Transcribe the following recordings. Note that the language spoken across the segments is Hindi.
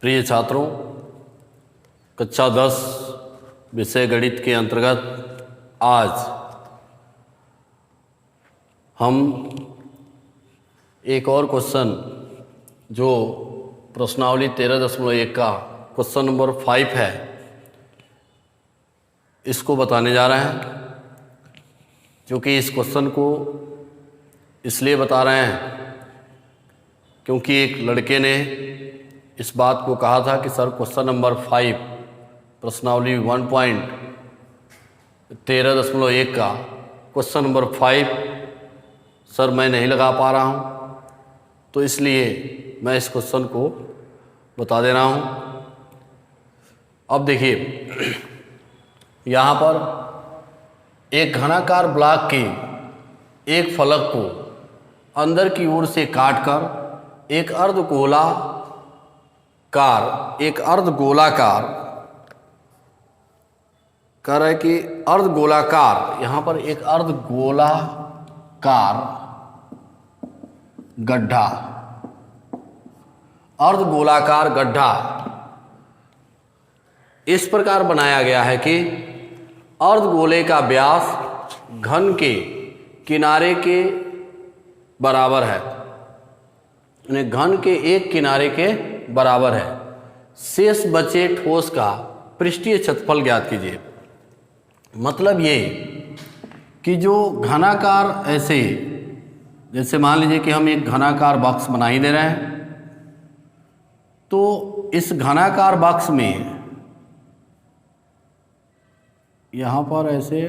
प्रिय छात्रों, कक्षा 10 विषय गणित के अंतर्गत आज हम एक और क्वेश्चन जो प्रश्नावली 13.1 का क्वेश्चन नंबर 5 है, इसको बताने जा रहे हैं। क्योंकि इस क्वेश्चन को इसलिए बता रहे हैं क्योंकि एक लड़के ने इस बात को कहा था कि सर क्वेश्चन नंबर 5 प्रश्नावली 1.13.1 का क्वेश्चन नंबर 5 सर मैं नहीं लगा पा रहा हूँ, तो इसलिए मैं इस क्वेश्चन को बता दे रहा हूँ। अब देखिए, यहाँ पर एक घनाकार ब्लॉक के एक फलक को अंदर की ओर से काटकर एक अर्धगोलाकार कह रहा है कि अर्धगोलाकार, यहाँ पर एक अर्धगोलाकार गड्ढा इस प्रकार बनाया गया है कि अर्धगोले का व्यास घन के किनारे के बराबर है, यानी घन के एक किनारे के बराबर है। शेष बचे ठोस का पृष्ठीय क्षेत्रफल ज्ञात कीजिए। मतलब ये कि जो घनाकार, ऐसे जैसे मान लीजिए कि हम एक घनाकार बॉक्स बना ही दे रहे हैं, तो इस घनाकार बॉक्स में यहाँ पर ऐसे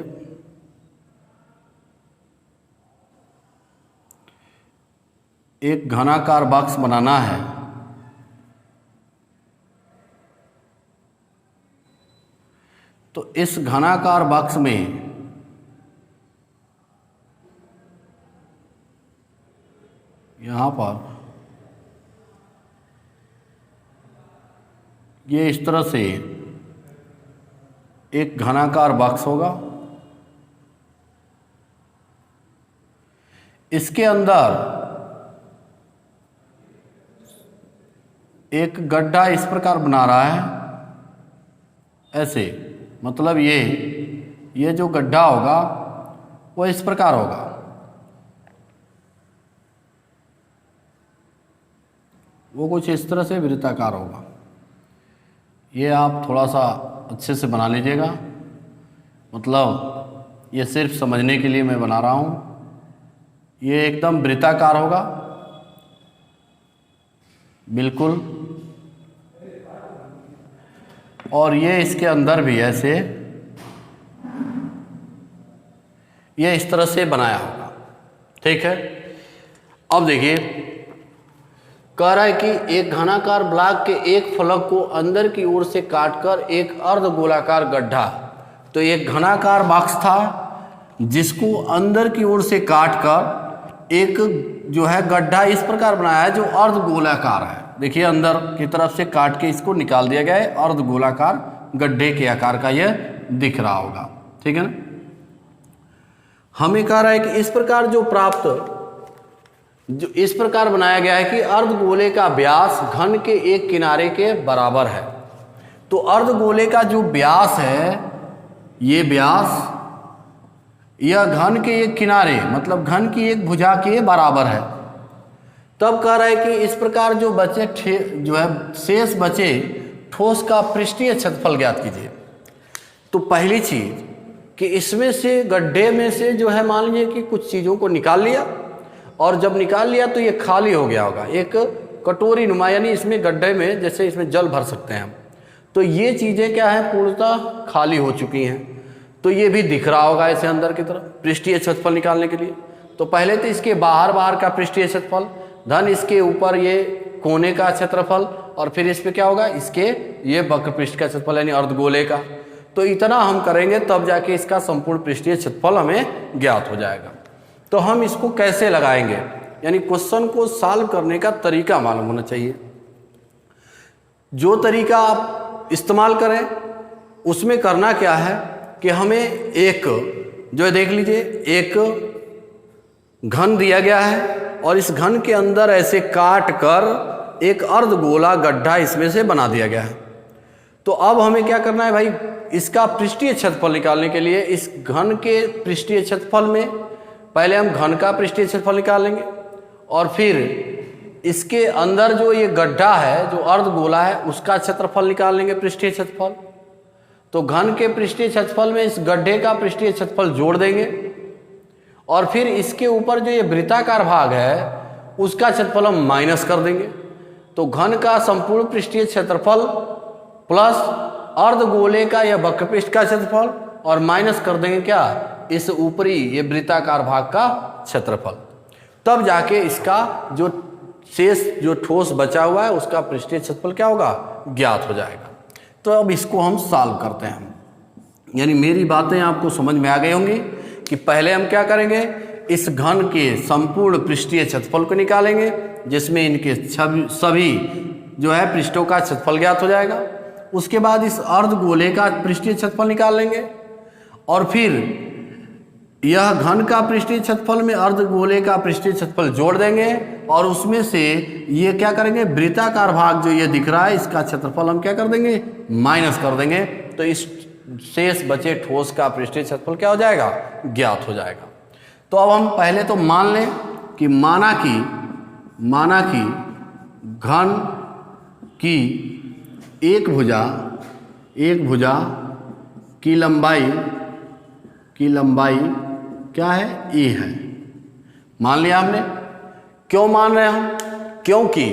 एक घनाकार बॉक्स बनाना है। तो इस घनाकार बॉक्स में यहाँ पर ये इस तरह से एक घनाकार बॉक्स होगा। इसके अंदर एक गड्ढा इस प्रकार बना रहा है, ऐसे। मतलब ये जो गड्ढा होगा वो इस प्रकार होगा। वो कुछ इस तरह से वृत्ताकार होगा। ये आप थोड़ा सा अच्छे से बना लीजिएगा। मतलब ये सिर्फ समझने के लिए मैं बना रहा हूँ। ये एकदम वृत्ताकार होगा, बिल्कुल। और ये इसके अंदर भी ऐसे, ये इस तरह से बनाया होगा, ठीक है। अब देखिए, कह रहा है कि एक घनाकार ब्लॉक के एक फलक को अंदर की ओर से काटकर एक अर्धगोलाकार गड्ढा। तो एक घनाकार बॉक्स था जिसको अंदर की ओर से काटकर एक जो है गड्ढा इस प्रकार बनाया है जो अर्धगोलाकार है। देखिए, अंदर की तरफ से काट के इसको निकाल दिया गया है, अर्धगोलाकार गड्ढे के आकार का यह दिख रहा होगा, ठीक है ना। हमें कह रहा है कि इस प्रकार जो इस प्रकार बनाया गया है कि अर्धगोले का व्यास घन के एक किनारे के बराबर है। तो अर्धगोले का जो व्यास है, ये व्यास यह घन के एक किनारे, मतलब घन की एक भुजा के बराबर है। तब कह रहा है कि इस प्रकार जो बचे जो है शेष बचे ठोस का पृष्ठीय क्षेत्रफल ज्ञात कीजिए। तो पहली चीज कि इसमें से गड्ढे में से जो है मान लीजिए कि कुछ चीज़ों को निकाल लिया, और जब निकाल लिया तो ये खाली हो गया होगा, एक कटोरी नुमा, यानी इसमें गड्ढे में जैसे इसमें जल भर सकते हैं हम। तो ये चीज़ें क्या है, पूर्णतः खाली हो चुकी हैं। तो ये भी दिख रहा होगा ऐसे अंदर की तरफ पृष्ठीय क्षेत्रफल निकालने के लिए। तो पहले तो इसके बाहर का पृष्ठीय क्षेत्रफल धन इसके ऊपर ये कोने का क्षेत्रफल, और फिर इस पे क्या होगा, इसके ये वक्र पृष्ठ का क्षेत्रफल यानी अर्धगोले का। तो इतना हम करेंगे तब जाके इसका संपूर्ण पृष्ठीय क्षेत्रफल हमें ज्ञात हो जाएगा। तो हम इसको कैसे लगाएंगे, यानी क्वेश्चन को सॉल्व करने का तरीका मालूम होना चाहिए। जो तरीका आप इस्तेमाल करें उसमें करना क्या है कि हमें एक जो है, देख लीजिए, एक घन दिया गया है और इस घन के अंदर ऐसे काट कर एक अर्धगोला गड्ढा इसमें से बना दिया गया है। तो अब हमें क्या करना है भाई, इसका पृष्ठीय क्षेत्रफल निकालने के लिए इस घन के पृष्ठीय क्षेत्रफल में पहले हम घन का पृष्ठीय क्षेत्रफल निकालेंगे और फिर इसके अंदर जो ये गड्ढा है जो अर्धगोला है उसका क्षेत्रफल निकाल लेंगे, पृष्ठीय क्षेत्रफल। तो घन के पृष्ठीय क्षेत्रफल में इस गड्ढे का पृष्ठीय क्षेत्रफल जोड़ देंगे और फिर इसके ऊपर जो ये वृत्ताकार भाग है उसका क्षेत्रफल हम माइनस कर देंगे। तो घन का संपूर्ण पृष्ठीय क्षेत्रफल प्लस अर्धगोले का या वक्रपृष्ठ का क्षेत्रफल और माइनस कर देंगे क्या, इस ऊपरी ये वृत्ताकार भाग का क्षेत्रफल। तब जाके इसका जो शेष जो ठोस बचा हुआ है उसका पृष्ठीय क्षेत्रफल क्या होगा, ज्ञात हो जाएगा। तो अब इसको हम सॉल्व करते हैं। यानी मेरी बातें आपको समझ में आ गई होंगी कि पहले हम क्या करेंगे, इस घन के संपूर्ण पृष्ठीय क्षेत्रफल को निकालेंगे जिसमें इनके सभी जो है पृष्ठों का क्षेत्रफल ज्ञात हो जाएगा। उसके बाद इस अर्धगोले का पृष्ठीय क्षेत्रफल निकाल लेंगे और फिर यह घन का पृष्ठीय क्षेत्रफल में अर्धगोले का पृष्ठीय क्षेत्रफल जोड़ देंगे और उसमें से ये क्या करेंगे, वृत्ताकार भाग जो ये दिख रहा है इसका क्षेत्रफल हम क्या कर देंगे, माइनस कर देंगे। तो इस शेष बचे ठोस का पृष्ठीय क्षेत्रफल क्या हो जाएगा, ज्ञात हो जाएगा। तो अब हम पहले तो मान लें कि माना कि घन की एक भुजा की लंबाई क्या है, ए है। मान लिया हमने। क्यों मान रहे हैं हम, क्योंकि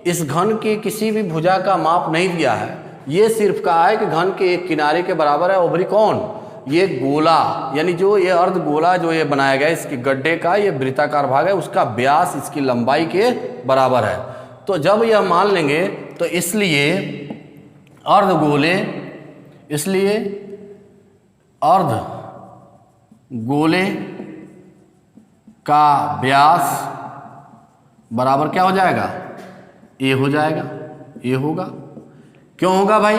इस घन की किसी भी भुजा का माप नहीं दिया है, ये सिर्फ कहा है कि घन के एक किनारे के बराबर है। ओवरी कौन, ये गोला, यानी जो ये अर्धगोला जो ये बनाया गया इसके गड्ढे का ये वृत्ताकार भाग है उसका व्यास इसकी लंबाई के बराबर है। तो जब यह मान लेंगे तो इसलिए अर्धगोले का व्यास बराबर क्या हो जाएगा, ए हो जाएगा, ए होगा। क्यों होगा भाई,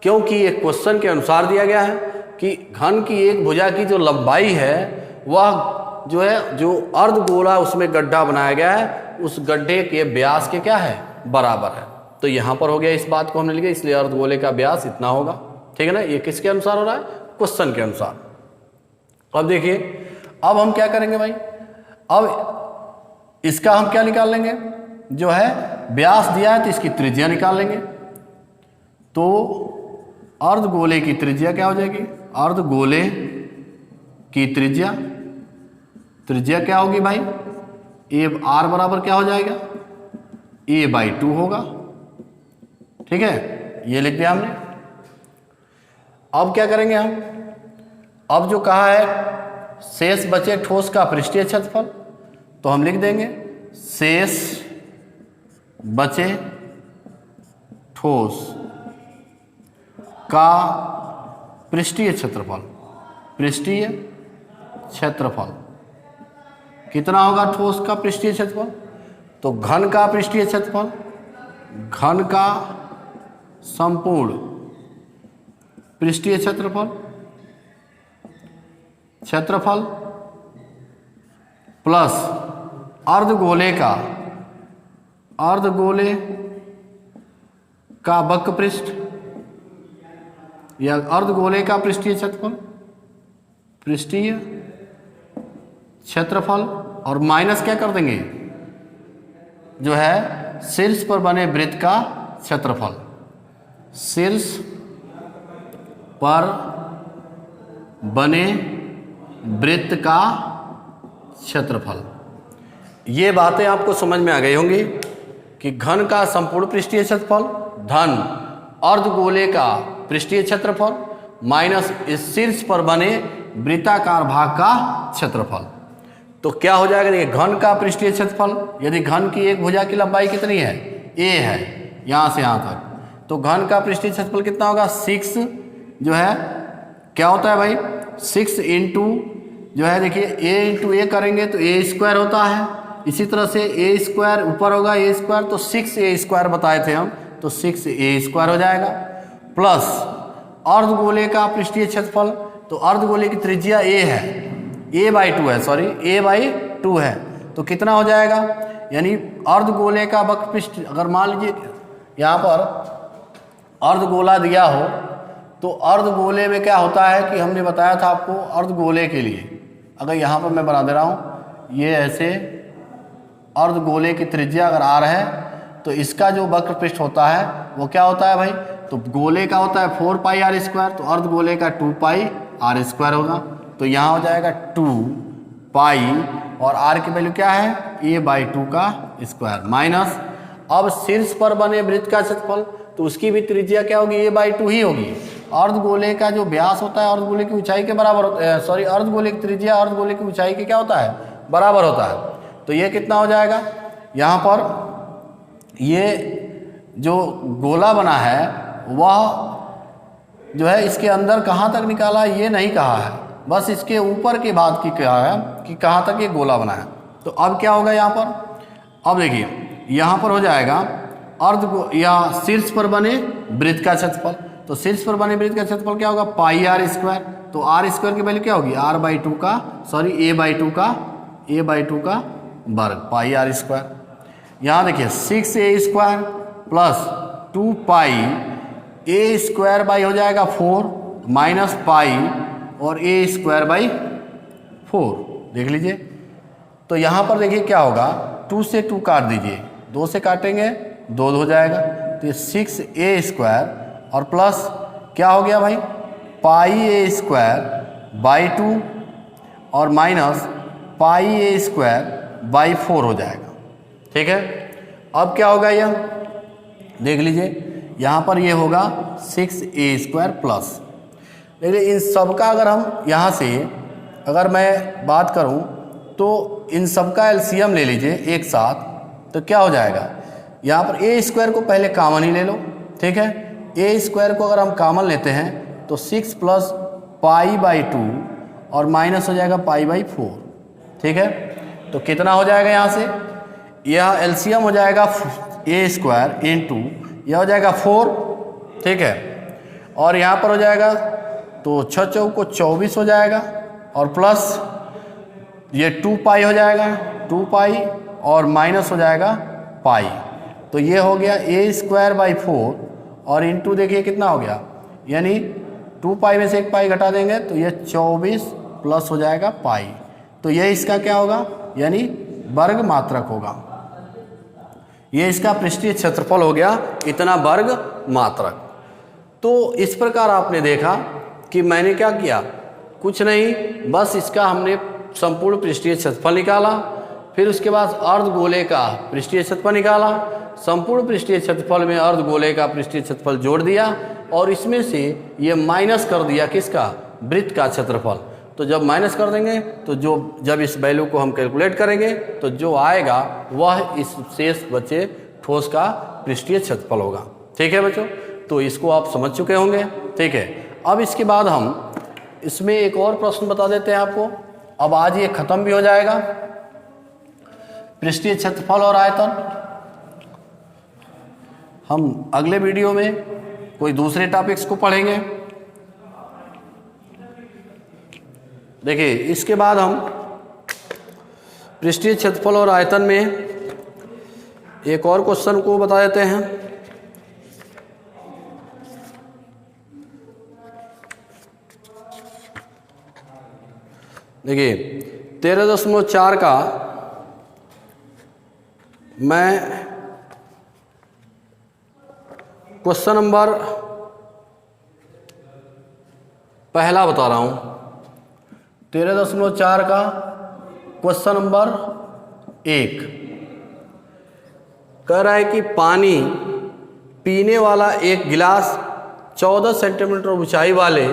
क्योंकि एक क्वेश्चन के अनुसार दिया गया है कि घन की एक भुजा की जो लंबाई है वह जो है जो अर्धगोला उसमें गड्ढा बनाया गया है उस गड्ढे के व्यास के क्या है, बराबर है। तो यहाँ पर हो गया, इस बात को हमने लिखा, इसलिए अर्धगोले का व्यास इतना होगा। ठीक है ना, ये किसके अनुसार हो रहा है, क्वेश्चन के अनुसार। अब देखिए, अब हम क्या करेंगे भाई, अब इसका हम क्या निकाल लेंगे, जो है व्यास दिया है तो इसकी त्रिज्या निकाल लेंगे। तो अर्धगोले की त्रिज्या क्या हो जाएगी, अर्धगोले की त्रिज्या क्या होगी भाई, ए आर बराबर क्या हो जाएगा, a/2 होगा। ठीक है, ये लिख दिया हमने। अब क्या करेंगे हम, अब जो कहा है शेष बचे ठोस का पृष्ठीय क्षेत्रफल, तो हम लिख देंगे शेष बचे ठोस का पृष्ठीय क्षेत्रफल कितना होगा, ठोस का पृष्ठीय क्षेत्रफल। तो घन का पृष्ठीय क्षेत्रफल, घन का संपूर्ण पृष्ठीय क्षेत्रफल प्लस अर्धगोले का वक्रपृष्ठ या अर्धगोले का पृष्ठीय क्षेत्रफल और माइनस क्या कर देंगे, जो है शीर्ष पर बने वृत्त का क्षेत्रफल, शीर्ष पर बने वृत्त का क्षेत्रफल। ये बातें आपको समझ में आ गई होंगी कि घन का संपूर्ण पृष्ठीय क्षेत्रफल धन अर्धगोले का पृष्ठीय क्षेत्रफल माइनस इस शीर्ष पर बने वृत्ताकार भाग का क्षेत्रफल। तो क्या हो जाएगा, देखिए घन का पृष्ठीय क्षेत्रफल, यदि घन की एक भुजा की लंबाई कितनी है, a है, यहाँ से यहाँ तक, तो घन का पृष्ठीय क्षेत्रफल कितना होगा, 6 जो है क्या होता है भाई, 6 इंटू जो है देखिए a इंटू ए करेंगे तो a² होता है। इसी तरह से a² ऊपर होगा a², तो 6a² बताए थे हम, तो 6a² हो जाएगा प्लस अर्धगोले का पृष्ठीय क्षेत्रफल, तो अर्धगोले की त्रिज्या a है, a/2 है, सॉरी a/2 है, तो कितना हो जाएगा, यानी अर्धगोले का वक्रपृष्ठ, अगर मान लीजिए यहाँ पर अर्धगोला दिया हो तो अर्धगोले में क्या होता है कि हमने बताया था आपको, अर्धगोले के लिए अगर यहाँ पर मैं बना दे रहा हूँ, ये ऐसे अर्धगोले की त्रिज्या अगर r है तो इसका जो वक्रपृष्ठ होता है वो क्या होता है भाई, तो गोले का होता है 4 पाई r स्क्वायर, तो अर्धगोले का 2 पाई r स्क्वायर होगा। तो यहाँ हो जाएगा 2 पाई और r की वैल्यू क्या है, a/2 का स्क्वायर माइनस, अब शीर्ष पर बने वृत्त का क्षेत्रफल तो उसकी भी त्रिज्या क्या होगी, a/2 ही होगी। अर्धगोले का जो व्यास होता है अर्धगोले की ऊंचाई के बराबर होता है, सॉरी अर्धगोले की त्रिज्या अर्धगोले की ऊंचाई के क्या होता है, बराबर होता है। तो ये कितना हो जाएगा, यहाँ पर ये जो गोला बना है वह जो है इसके अंदर कहाँ तक निकाला ये नहीं कहा है, बस इसके ऊपर की बात की कहा है कि कहाँ तक ये गोला बना है। तो अब क्या होगा यहाँ पर, अब देखिए यहाँ पर हो जाएगा या शीर्ष पर बने वृत्त का क्षेत्रफल, तो शीर्ष पर बने वृत्त का क्षेत्रफल क्या होगा, पाई r स्क्वायर, तो r स्क्वायर की वैल्यू क्या होगी, r/2 का सॉरी a/2 का वर्ग पाई r स्क्वायर। यहाँ देखिए 6a square plus 2 pi a square by हो जाएगा 4 माइनस पाई और a स्क्वायर बाई 4, देख लीजिए। तो यहाँ पर देखिए क्या होगा, 2 से 2 काट दीजिए, 2 से काटेंगे 2 हो जाएगा, तो ये 6a स्क्वायर और प्लस क्या हो गया भाई, पाई a स्क्वायर बाई 2 और minus pi a square by 4 हो जाएगा, ठीक है। अब क्या होगा यह, देख लीजिए यहाँ पर ये होगा 6a स्क्वायर प्लस, देखिए इन सब का अगर हम यहाँ से अगर मैं बात करूँ तो इन सब का एलसीएम ले लीजिए एक साथ, तो क्या हो जाएगा, यहाँ पर a स्क्वायर को पहले कॉमन ही ले लो, ठीक है। a स्क्वायर को अगर हम कॉमन लेते हैं तो 6 प्लस पाई/2 और माइनस हो जाएगा पाई/4, ठीक है। तो कितना हो जाएगा यहाँ से, यह एलसीएम हो जाएगा a स्क्वायर इंटू यह हो जाएगा 4, ठीक है, और यहाँ पर हो जाएगा तो 6 चौको 24 हो जाएगा और प्लस ये 2 पाई हो जाएगा 2 पाई और माइनस हो जाएगा पाई, तो ये हो गया a स्क्वायर बाई 4 और इंटू देखिए कितना हो गया, यानी 2 पाई में से 1 पाई घटा देंगे तो ये 24 प्लस हो जाएगा पाई, तो ये इसका क्या होगा, यानी वर्ग मात्रक होगा। ये इसका पृष्ठीय क्षेत्रफल हो गया इतना वर्ग मात्रक। तो इस प्रकार आपने देखा कि मैंने क्या किया, कुछ नहीं, बस इसका हमने संपूर्ण पृष्ठीय क्षेत्रफल निकाला, फिर उसके बाद अर्धगोले का पृष्ठीय क्षेत्रफल निकाला, संपूर्ण पृष्ठीय क्षेत्रफल में अर्धगोले का पृष्ठीय क्षेत्रफल जोड़ दिया और इसमें से ये माइनस कर दिया किसका, वृत्त का क्षेत्रफल। तो जब माइनस कर देंगे तो जब इस वैल्यू को हम कैलकुलेट करेंगे तो जो आएगा वह इस शेष बचे ठोस का पृष्ठीय क्षेत्रफल होगा, ठीक है बच्चों। तो इसको आप समझ चुके होंगे, ठीक है। अब इसके बाद हम इसमें एक और प्रश्न बता देते हैं आपको, अब आज ये खत्म भी हो जाएगा पृष्ठीय क्षेत्रफल और आयतन। हम अगले वीडियो में कोई दूसरे टॉपिक्स को पढ़ेंगे। देखिए इसके बाद हम पृष्ठीय क्षेत्रफल और आयतन में एक और क्वेश्चन को बता देते हैं। देखिए 13.4 का मैं क्वेश्चन नंबर पहला बता रहा हूँ। 13.4 का क्वेश्चन नंबर 1 कह रहा है कि पानी पीने वाला एक गिलास 14 सेंटीमीटर ऊंचाई वाले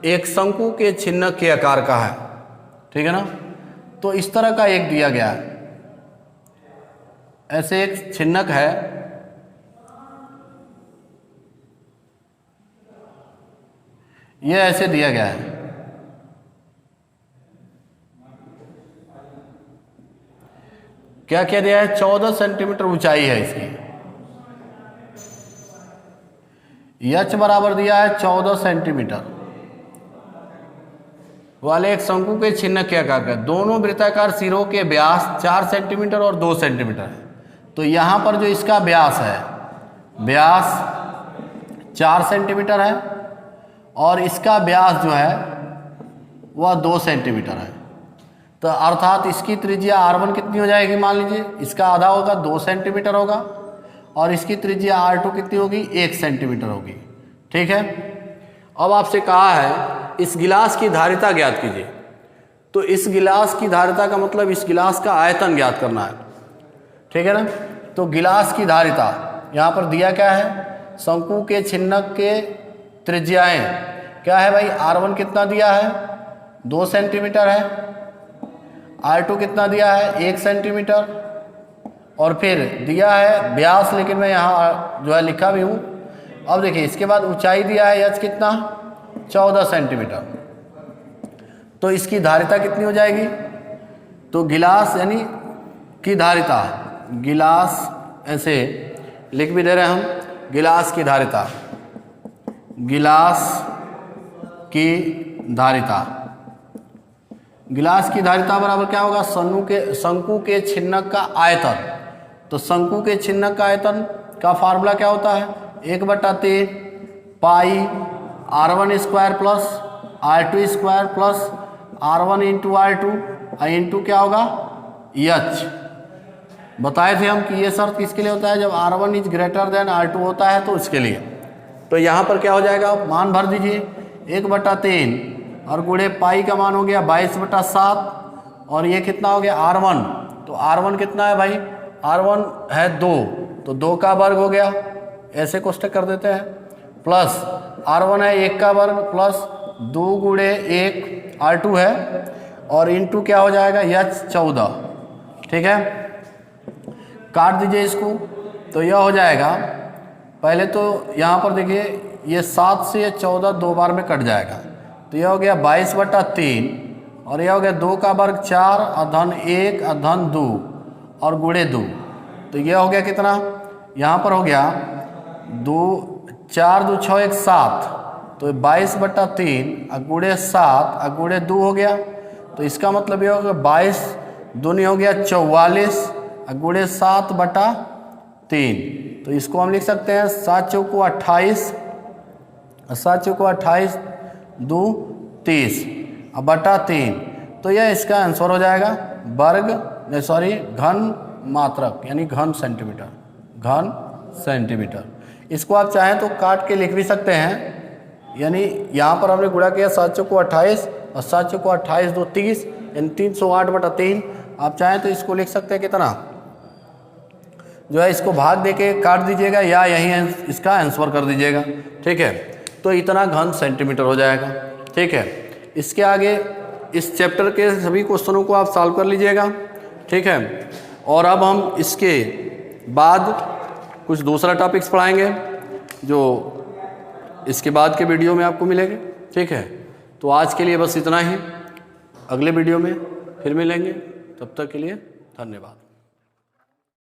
एक शंकु के छिन्नक के आकार का है, ठीक है ना। तो इस तरह का एक दिया गया है, ऐसे एक छिन्नक है, ये ऐसे दिया गया है। क्या क्या दिया है, 14 सेंटीमीटर ऊंचाई है इसकी, एच बराबर दिया है 14 सेंटीमीटर, वाले एक शंकु के छिन्नक के आकार का, दोनों वृत्ताकार सिरों के व्यास 4 सेंटीमीटर और 2 सेंटीमीटर है। तो यहाँ पर जो इसका व्यास है, व्यास 4 सेंटीमीटर है और इसका व्यास जो है वह 2 सेंटीमीटर है। तो अर्थात इसकी त्रिज्या R1 कितनी हो जाएगी, मान लीजिए इसका आधा होगा 2 सेंटीमीटर होगा और इसकी त्रिज्या R2 कितनी होगी, 1 सेंटीमीटर होगी। ठीक है। अब आपसे कहा है इस गिलास की धारिता ज्ञात कीजिए। तो इस गिलास की धारिता का मतलब इस गिलास का आयतन ज्ञात करना है। ठीक है ना। तो गिलास की धारिता यहाँ पर दिया क्या है, शंकु के छिन्नक के त्रिज्याएं क्या है भाई, R1 कितना दिया है, 2 सेंटीमीटर है, R2 कितना दिया है, 1 सेंटीमीटर, और फिर दिया है व्यास, लेकिन मैं यहाँ जो है लिखा भी हूँ। अब देखिए इसके बाद ऊंचाई दिया है h कितना, 14 सेंटीमीटर। तो इसकी धारिता कितनी हो जाएगी, तो गिलास यानी की धारिता, गिलास ऐसे लिख भी दे रहे हैं हम, गिलास की धारिता, गिलास की धारिता, गिलास की धारिता बराबर क्या होगा, शंकु के छिन्नक का आयतन। तो शंकु के छिन्नक का आयतन का फार्मूला क्या होता है, 1/3 पाई R1 square plus R2 square plus R1 into R2 into क्या होगा, H। बताए थे हम कि ये शर्त किसके लिए होता है, जब R1 is greater than R2 होता है तो इसके लिए। तो यहाँ पर क्या हो जाएगा, मान भर दीजिए, 1/3 और गुणे पाई का मान हो गया 22/7 और ये कितना हो गया R1। तो R1 कितना है भाई, R1 है 2, तो 2 का वर्ग हो गया, ऐसे कोष्टक कर देते हैं, प्लस R1 है 1 का वर्ग प्लस 2 गुणे 1 R2 है और इंटू क्या हो जाएगा H 14। ठीक है, काट दीजिए इसको। तो यह हो जाएगा, पहले तो यहाँ पर देखिए ये 7 से ये 14 2 बार में कट जाएगा, तो यह हो गया 22/3 और यह हो गया 2 का वर्ग 4 अधन 1 अधन 2 और गुणे 2। तो यह हो गया कितना, यहाँ पर हो गया 2 4 2 6 1 7, तो 22/3 गुणे 7 गुणे 2 हो गया। तो इसका मतलब यह हो गया 22 दूनी हो गया 44 गुणे 7/3। तो इसको हम लिख सकते हैं 7 चौको 28, 7 चौको 28 2 30 बटा 3। तो यह इसका आंसर हो जाएगा वर्ग घन मात्रक यानी घन सेंटीमीटर, घन सेंटीमीटर। इसको आप चाहें तो काट के लिख भी सकते हैं, यानी यहाँ पर हमने गुणा किया 7 चौको 28 और 7 चौको 28 2 30 यानी 308/3। आप चाहें तो इसको लिख सकते हैं कितना, जो है इसको भाग देके काट दीजिएगा या यहीं इसका आंसर कर दीजिएगा। ठीक है, तो इतना घन सेंटीमीटर हो जाएगा। ठीक है, इसके आगे इस चैप्टर के सभी क्वेश्चनों को आप सॉल्व कर लीजिएगा। ठीक है, और अब हम इसके बाद कुछ दूसरा टॉपिक्स पढ़ाएंगे जो इसके बाद के वीडियो में आपको मिलेंगे। ठीक है, तो आज के लिए बस इतना ही, अगले वीडियो में फिर मिलेंगे, तब तक के लिए धन्यवाद।